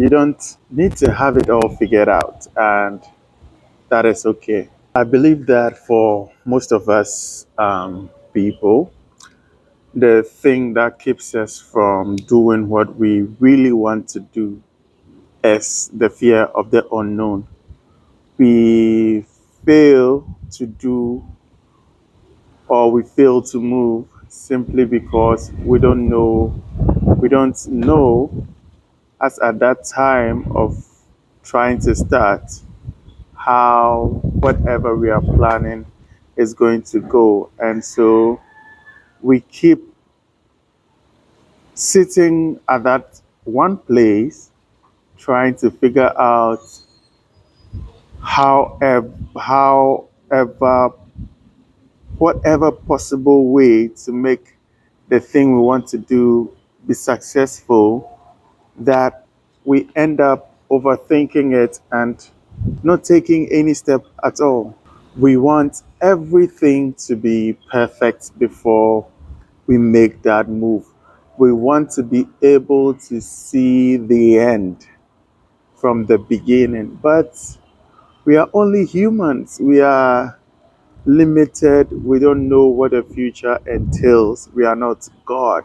You don't need to have it all figured out, and that is okay. I believe that for most of us people, the thing that keeps us from doing what we really want to do is the fear of the unknown. We fail to do or we fail to move simply because we don't know as at that time of trying to start how whatever we are planning is going to go. And so we keep sitting at that one place trying to figure out however whatever possible way to make the thing we want to do be successful, that we end up overthinking it and not taking any step at all. We want everything to be perfect before we make that move. We want to be able to see the end from the beginning, but we are only humans. We are limited. We don't know what the future entails. We are not God.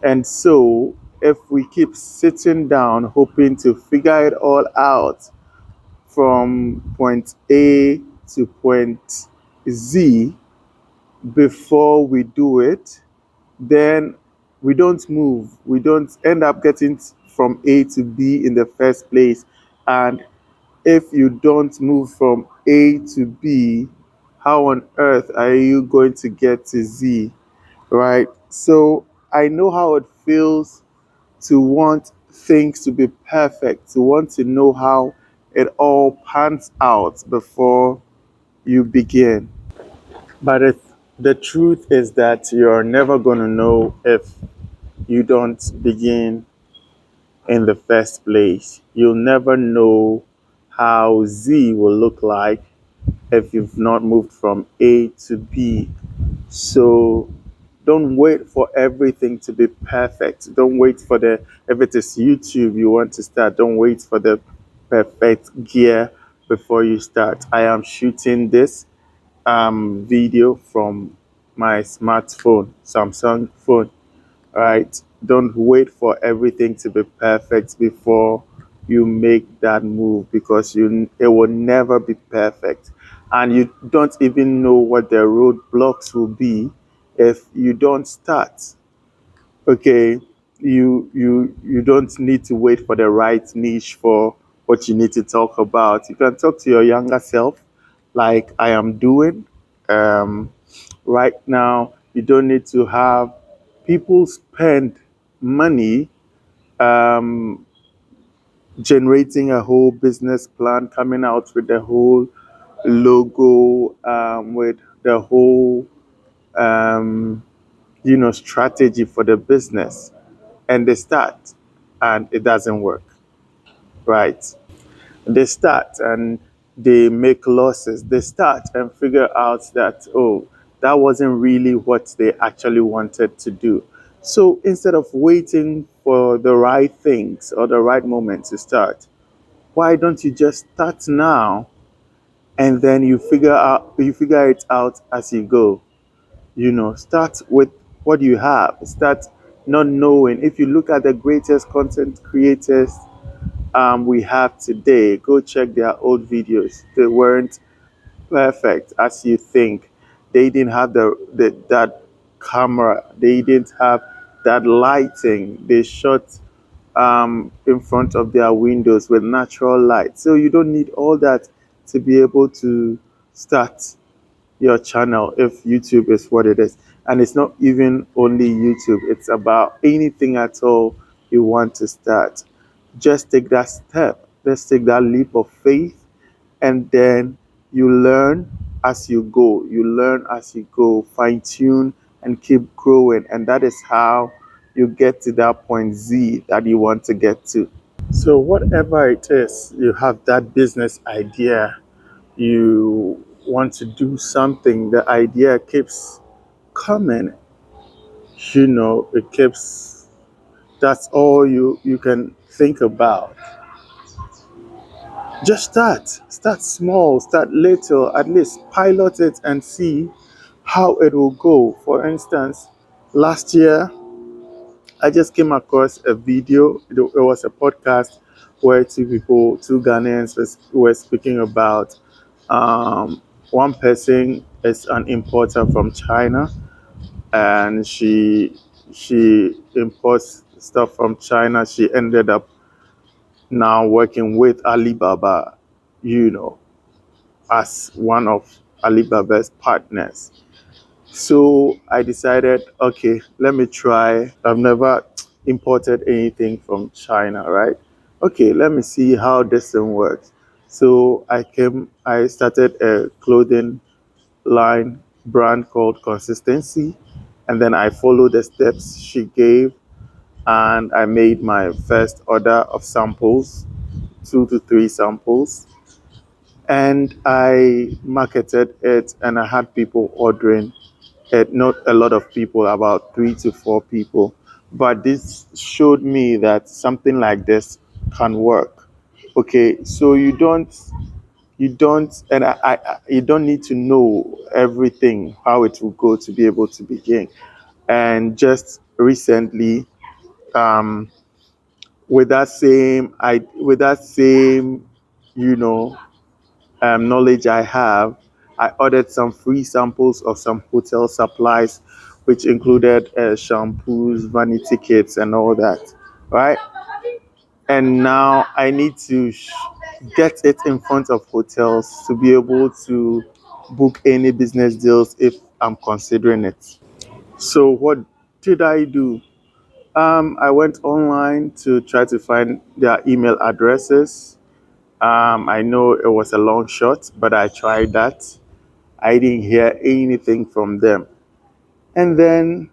And so, if we keep sitting down hoping to figure it all out from point A to point Z before we do it, then we don't move. We don't end up getting from A to B in the first place. And if you don't move from A to B, how on earth are you going to get to Z, right? So I know how it feels to want things to be perfect, to want to know how it all pans out before you begin. But the truth is that you're never going to know if you don't begin in the first place. You'll never know how Z will look like if you've not moved from A to B. So don't wait for everything to be perfect. Don't wait for if it is YouTube you want to start, don't wait for the perfect gear before you start. I am shooting this video from my smartphone, Samsung phone, right? Don't wait for everything to be perfect before you make that move, because it will never be perfect, and you don't even know what the roadblocks will be if you don't start. Okay, you don't need to wait for the right niche for what you need to talk about. You can talk to your younger self, like I am doing right now. You don't need to have people spend money um, generating a whole business plan, coming out with the whole logo, with the whole um, strategy for the business, and they start and it doesn't work, right? They start and they make losses. They start and figure out that, oh, that wasn't really what they actually wanted to do. So instead of waiting for the right things or the right moment to start, why don't you just start now, and then you figure it out as you go. Start with what you have. Start not knowing. If you look at the greatest content creators we have today, go check their old videos. They weren't perfect as you think. They didn't have that camera. They didn't have that lighting. They shot in front of their windows with natural light. So you don't need all that to be able to start your channel if YouTube is what it is. And it's not even only YouTube, it's about anything at all you want to start. Just take that step, just take that leap of faith, and then you learn as you go. You learn as you go, fine tune and keep growing. And that is how you get to that point Z that you want to get to. So, whatever it is, you have that business idea, you want to do something, the idea keeps coming, it keeps, that's all you can think about. Just start small, start little, at least pilot it and see how it will go. For instance, last year I just came across a video. It was a podcast where two Ghanaians were speaking about one person is an importer from China, and she imports stuff from China. She ended up now working with Alibaba, you know, as one of Alibaba's partners. So I decided, okay, let me try. I've never imported anything from China, right? Okay, let me see how this thing works. So I started a clothing line brand called Consistency, and then I followed the steps she gave, and I made my first order of samples, 2 to 3 samples, and I marketed it, and I had people ordering it. Not a lot of people, about 3 to 4 people, but this showed me that something like this can work. Okay, so you don't need to know everything how it will go to be able to begin. And just recently, um, with that same, you know, knowledge I have, I ordered some free samples of some hotel supplies, which included shampoos, vanity kits, and all that, right? And now I need to get it in front of hotels to be able to book any business deals if I'm considering it. So what did I do? I went online to try to find their email addresses. I know it was a long shot, but I tried that. I didn't hear anything from them. And then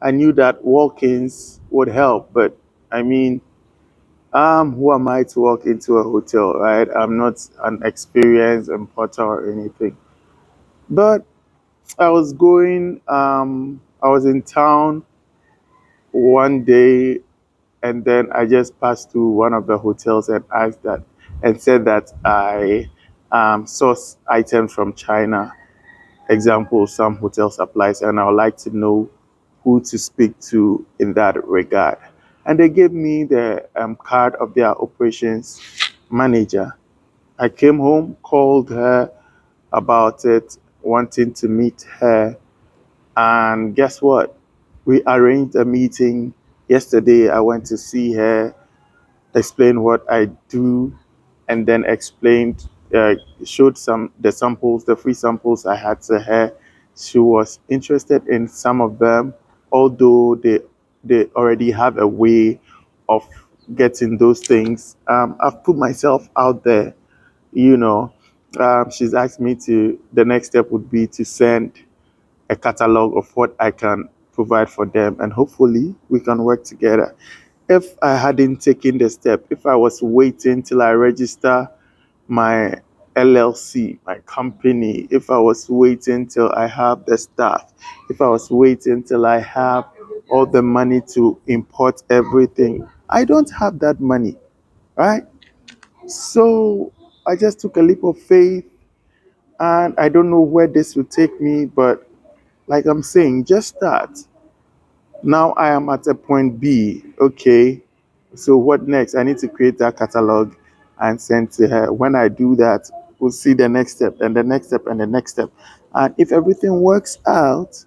I knew that walk-ins would help, but I mean, who am I to walk into a hotel, right? I'm not an experienced importer or anything. But I was in town one day, and then I just passed through one of the hotels and asked that, and said that I source items from China, example, some hotel supplies, and I would like to know who to speak to in that regard. And they gave me the card of their operations manager. I came home, called her about it, wanting to meet her. And guess what? We arranged a meeting yesterday. I went to see her, explain what I do, and then explained, showed some the samples, the free samples I had to her. She was interested in some of them, although they already have a way of getting those things. I've put myself out there, you know. She's asked me to. The next step would be to send a catalog of what I can provide for them, and hopefully we can work together. If I hadn't taken the step, if I was waiting till I register my LLC, my company, if I was waiting till I have the staff, if I was waiting till I have all the money to import everything, I don't have that money, right? So I just took a leap of faith, and I don't know where this will take me, but like I'm saying, just start. Now I am at a point B. Okay, so what next? I need to create that catalog and send to her. When I do that, we'll see the next step and the next step and the next step. And if everything works out,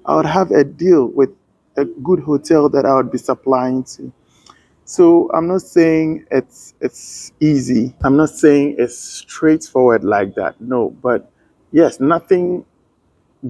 I would have a deal with a good hotel that I would be supplying to. So I'm not saying it's easy. I'm not saying it's straightforward like that. No, but yes, nothing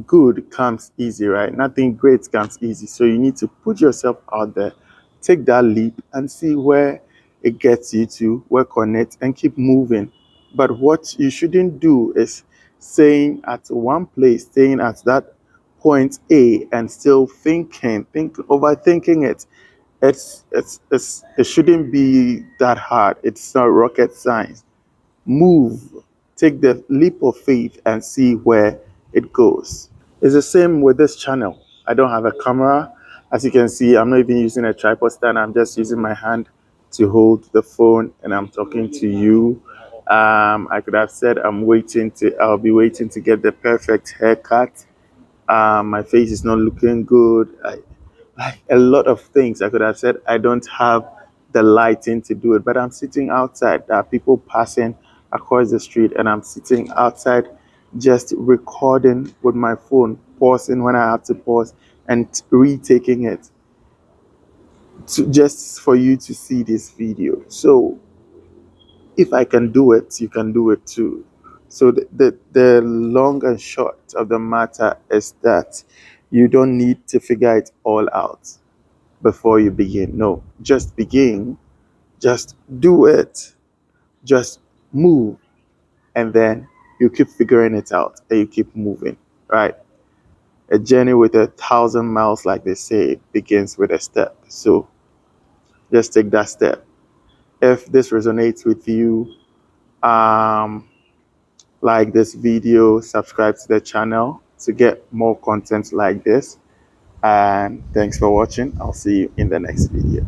good comes easy, right? Nothing great comes easy. So you need to put yourself out there, take that leap, and see where it gets you to, work on it, and keep moving. But what you shouldn't do is staying at one place, staying at that point A, and still overthinking it. It shouldn't be that hard. It's not rocket science. Move, take the leap of faith, and see where it goes. It's the same with this channel. I don't have a camera. As you can see, I'm not even using a tripod stand. I'm just using my hand to hold the phone and I'm talking to you. I could have said I'll be waiting to get the perfect haircut. My face is not looking good. Like a lot of things. I could have said I don't have the lighting to do it, but I'm sitting outside. There are people passing across the street, and I'm sitting outside just recording with my phone, pausing when I have to pause, and retaking it just for you to see this video. So if I can do it, you can do it too. So the long and short of the matter is that you don't need to figure it all out before you begin. No, just begin, just do it, just move, and then you keep figuring it out and you keep moving, right? A journey with 1,000 miles, like they say, begins with a step. So just take that step. If this resonates with you, um, like this video, subscribe to the channel to get more content like this. And thanks for watching. I'll see you in the next video.